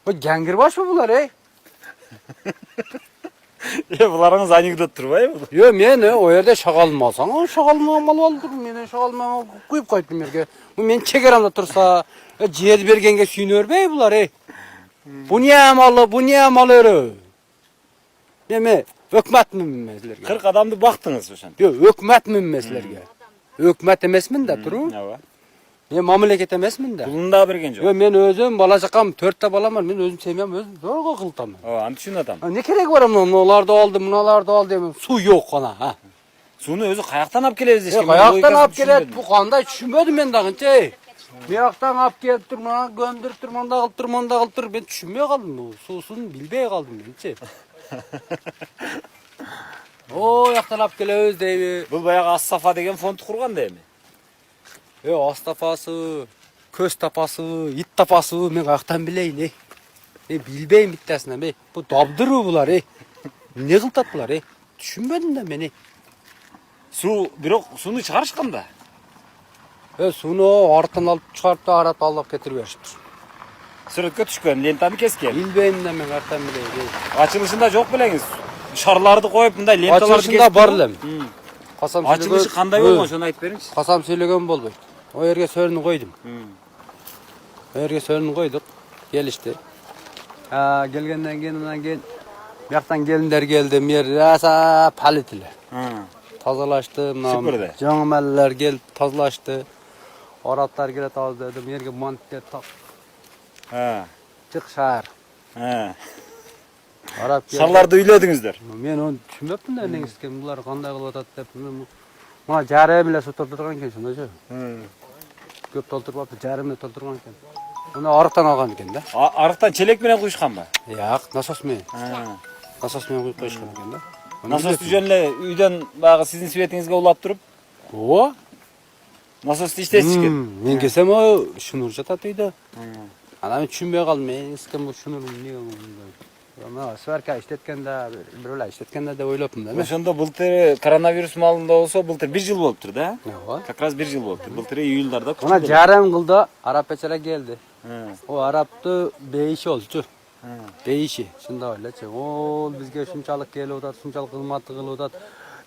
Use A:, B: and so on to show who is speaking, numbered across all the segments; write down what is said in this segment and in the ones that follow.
A: Bu gangirbaş mı bunlar ey?
B: Bularыңыз anekdot turбайбы?
A: Yo men o yerde şakalım alsan, şakalımı mal aldır. Men şakalımı koyup koydum yerge. Bu men çekeramda tursa, ciğer bergenge süynör bey bunlar ey. Bu niye malı, bu niye malı? Deme, hükmet mi meslerge?
B: 40 adamды бактыңыз ошон.
A: Yo, hükmet mi meslerge? Hükmet emesmin de turu.
B: Ооба.
A: Men mamleket emesmin de.
B: Pulunu da berген жок.
A: Yo men özüm bala çakam 4 balam var. Men özüm sevmem, özüm zorga kıltamam.
B: Ооба, аны түшүнүп атам.
A: Ne gerek var ama onlarda aldım, bunalarda aldım. Su yok ona ha.
B: Сууну өзү каяктан алып келебиз дешкен.
A: Kayaktan ap gelet bu kanda düşünmedim ben dağınca. Kayaktan ap gelip durma, gönderip durman da kılıp durman da kılıp dur. Ben düşünmeye kaldım bu. Susunu bilmeye kaldım ben. O yaktan ap geliyoruz deymi.
B: Бул баягы Ас-Сафа деген фонд курган дейми?
A: As tapası, köz tapası, it tapası men kayaktan bileyim ey. Bilbeyim bittasına be. Bu dabdır bular ey. Ne kıltat bular ey. Düşünmedim de beni.
B: Суу, бирок сууну чыгарышкан да.
A: Sunu artan alıp çıkarıp da arat alıp getirip veriştir.
B: Сүрөткө түшкөн, лентаны kesкен.
A: Bilbeyim de men kayaktan bileyim ey.
B: Ачылышында жок белеңиz. Шарларды коюп мындай ленталарды
A: Açılışında barlım. Kasam
B: Ачылышы кандай болгон, ошону айтып бериңчи.
A: Kasam söylegen boldu. O yerge sörünü koydum. O yerge sörünü koyduk. Gelişti. Gelgenden gelin. Yaktan gelinler geldi. Yer rasa palitiler. Tazalaştı.
B: Süpürdü.
A: Canımeller geldi tazalaştı. Aratlar gele tazaladım. Yerge mantıklar tak.
B: Ha.
A: Çık şahar.
B: Ha.
A: Arap geldi.
B: Şарларды үйлөдүңүздөр.
A: Men onu düşünmeptim de ne isken bunlar kanday kılıp atat dep. Buna jaraya bile su doldurgan eken şunda. Köp doldurmaptı, jarımla doldurgan eken. Onu arıktan algan eken de.
B: Арыктан челек менен куйушканбы?
A: Yak, nasos men. Nasos men koyup koyuşkan eken de.
B: Насосту жөн эле үйдөн баягы сиздин светиңизге улап туруп,
A: O?
B: насосту иштетиш экен.
A: Men kesem o şunur jatat uyda. Ana men düşünmeye kaldım. Men isken bu şunur niye oldu? Ama sverka işletkende, böyle işletkende de oylapım değil mi?
B: Ошондо былтыр коронавирус маалында болсо, былтыр 1 жыл болуптур да?
A: Ne var?
B: Как раз 1 жыл болуптур. Былтыр июльдарда
A: Ona jarım kıldı, Arap peçere geldi.
B: Ha.
A: O Arap'tı beyişi oldu. Beyişi. Şimdi öyle. O bizge şunçalık geliyor da, şunçalık kılmatı kılıyor da.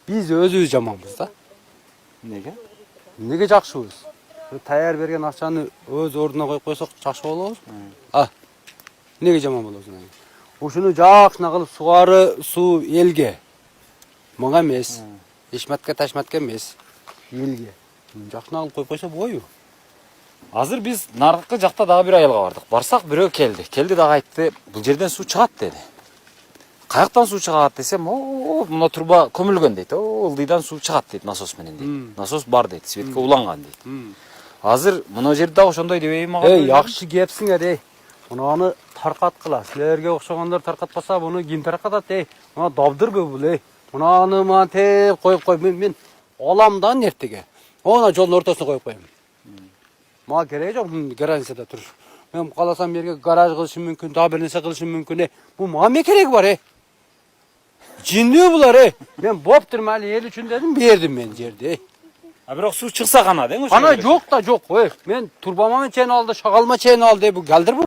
A: Biz özüyüz jamanbız da.
B: Неге?
A: Nege жақшыбыз? Tayar bergen akçanı öz orduna koyup koysak жақшы bolabız. Ah. Nege jaman bolabız? Uşunu жақшына kılıp suarı su elge. Manga emes. Eşmatga taşmatga emes. Elge. Жақшына kılıp koyup koysa boyu.
B: Азыр биз наркы жакта дагы бир айылга бардык. Барсак бирөө келди. Келди дагы айтты, бул жерден суу чыгат деди. Каяктан суу чыгат десем, мына турба көмүлгөн дейт. Ылдыйдан суу чыгат дейт насос менен дейт. Насос бар дейт, светке уланган дейт. Азыр мына жерде дагы ошондой дебейби мага?
A: Yaxşı kepsiңер ey. Bunu tarqatqıla. Sizlerge oxşaganlar tarqatpasa bunu kim tarqatat ey. Buna dabdır bu bul ey. Bunu mantep koyup men alamdan ertege. Ona jolun ortasına koyup koyayım. Ma gereği yok garajda turur. Ben qalasam yerge garaj kılışım mümkün, daha bir nese kılışım mümkün ey. Bu mame gerek var ey. Cinliyor bular ey. Ben bopturmalı yer üçün dedim, berdim ben yerde ey.
B: Бирок суу чыкса гана, дең ошо.
A: Ana yok da yok ey. Men turbama çen aldı, şakalma çen aldı ey. Bu geldir bu.